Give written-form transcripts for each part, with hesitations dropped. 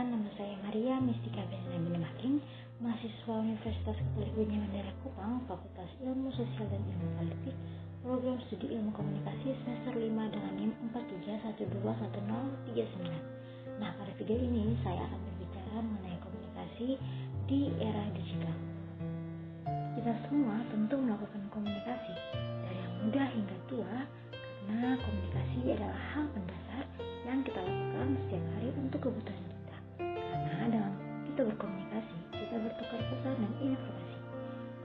nama saya Maria Mistika Bena Binemaking, mahasiswa Universitas Katolik Benyamin Daerah Kupang, Fakultas Ilmu Sosial dan Ilmu Politik, Program Studi Ilmu Komunikasi semester 5 dengan NIM 43121039. Nah, pada video ini saya akan berbicara mengenai komunikasi di era digital. Kita semua tentu melakukan komunikasi, dari yang muda hingga tua, karena komunikasi adalah hal mendasar yang kita lakukan setiap hari untuk kebutuhan kita. Karena dalam kita berkomunikasi, kita bertukar pesan dan informasi.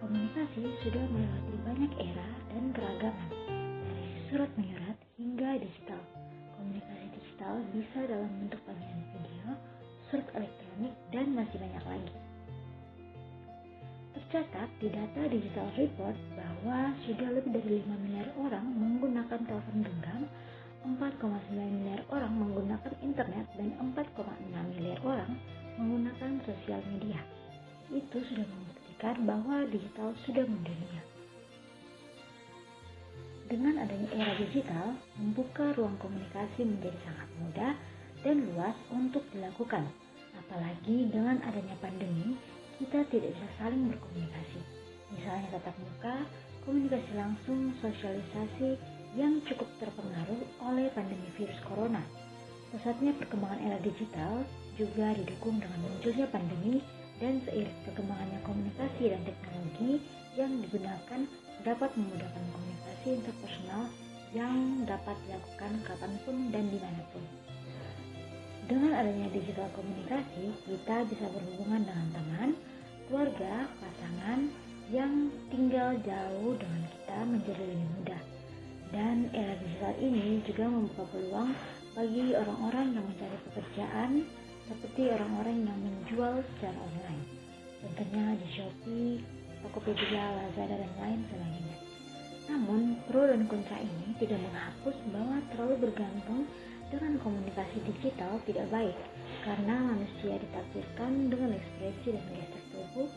Komunikasi sudah melewati banyak era dan keragaman, dari surat menyurat hingga digital. Komunikasi digital bisa dalam bentuk panggilan video, surat elektronik, dan masih banyak lagi. Tercatat di data Digital Report bahwa sudah lebih dari 5 miliar orang menggunakan telepon genggam, 4,9 miliar orang menggunakan internet, dan 4,6 miliar orang menggunakan sosial media. Itu sudah membuktikan bahwa digital sudah mendunia. Dengan adanya era digital, membuka ruang komunikasi menjadi sangat mudah dan luas untuk dilakukan. Apalagi dengan adanya pandemi, kita tidak bisa saling berkomunikasi. Misalnya tatap muka, komunikasi langsung, sosialisasi yang cukup terpengaruh oleh pandemi virus corona. Pesatnya perkembangan era digital juga didukung dengan munculnya pandemi, dan seiring perkembangannya komunikasi dan teknologi yang digunakan dapat memudahkan komunikasi interpersonal yang dapat dilakukan kapanpun dan dimanapun. Dengan adanya digital komunikasi, kita bisa berhubungan dengan teman, keluarga, pasangan yang tinggal jauh dengan kita menjadi lebih mudah. Dan era digital ini juga membuka peluang bagi orang-orang yang mencari pekerjaan, seperti orang-orang yang menjual secara online. Contohnya di Shopee, Tokopedia, Lazada, dan lain sebagainya. Namun, pro dan kontra ini tidak menghapus bahwa terlalu bergantung dengan komunikasi digital tidak baik, karena manusia ditakdirkan dengan ekspresi dan gestur tubuh,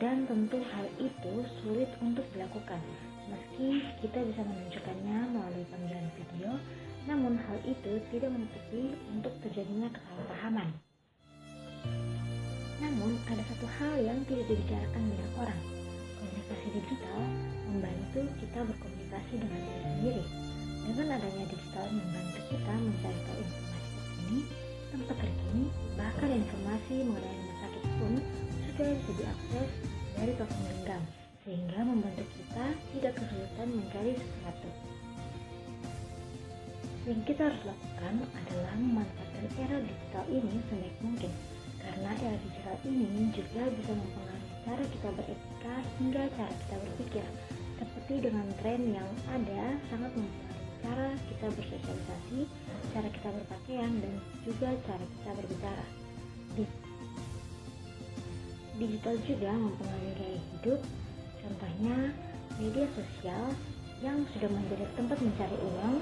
dan tentu hal itu sulit untuk dilakukan. Meski kita bisa menunjukkannya melalui panggilan video, namun hal itu tidak menutupi untuk terjadinya kesalahpahaman. Namun, ada satu hal yang tidak dibicarakan banyak orang. Komunikasi digital membantu kita berkomunikasi dengan diri sendiri. Dengan adanya digital membantu kita mencari tahu informasi terkini, tempat terkini, bahkan informasi mengenai rumah sakit pun sudah bisa diakses dari telepon genggam, sehingga membantu kita tidak kesulitan mencari sesuatu. Yang kita harus lakukan adalah memanfaatkan era digital ini sebaik mungkin, karena era digital ini juga bisa mempengaruhi cara kita beretika hingga cara kita berpikir. Seperti dengan tren yang ada, sangat mempengaruhi cara kita bersosialisasi, cara kita berpakaian, dan juga cara kita berbicara. Digital juga mempengaruhi gaya hidup, contohnya media sosial yang sudah menjadi tempat mencari uang,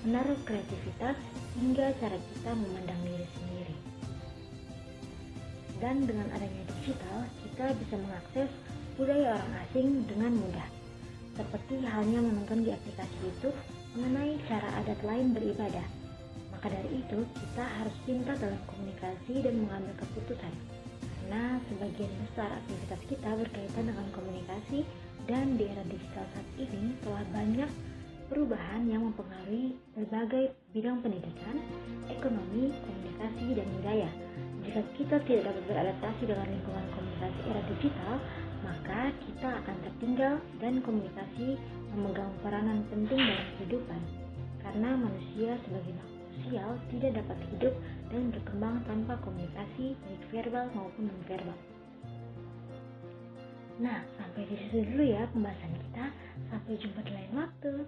menaruh kreativitas, hingga cara kita memandang diri sendiri. Dan dengan adanya digital, kita bisa mengakses budaya orang asing dengan mudah, seperti halnya menonton di aplikasi YouTube mengenai cara adat lain beribadah. Maka dari itu, kita harus pintar dalam komunikasi dan mengambil keputusan, karena sebagian besar aktivitas kita berkaitan dengan komunikasi, dan di era digital saat ini telah banyak perubahan yang mempengaruhi berbagai bidang pendidikan, ekonomi, komunikasi, dan budaya. Jika kita tidak dapat beradaptasi dengan lingkungan komunikasi era digital, maka kita akan tertinggal, dan komunikasi memegang peranan penting dalam kehidupan, karena manusia sebagai makhluk sosial tidak dapat hidup dan berkembang tanpa komunikasi baik verbal maupun non-verbal. Nah, sampai di situ dulu ya pembahasan kita. Sampai jumpa di lain waktu.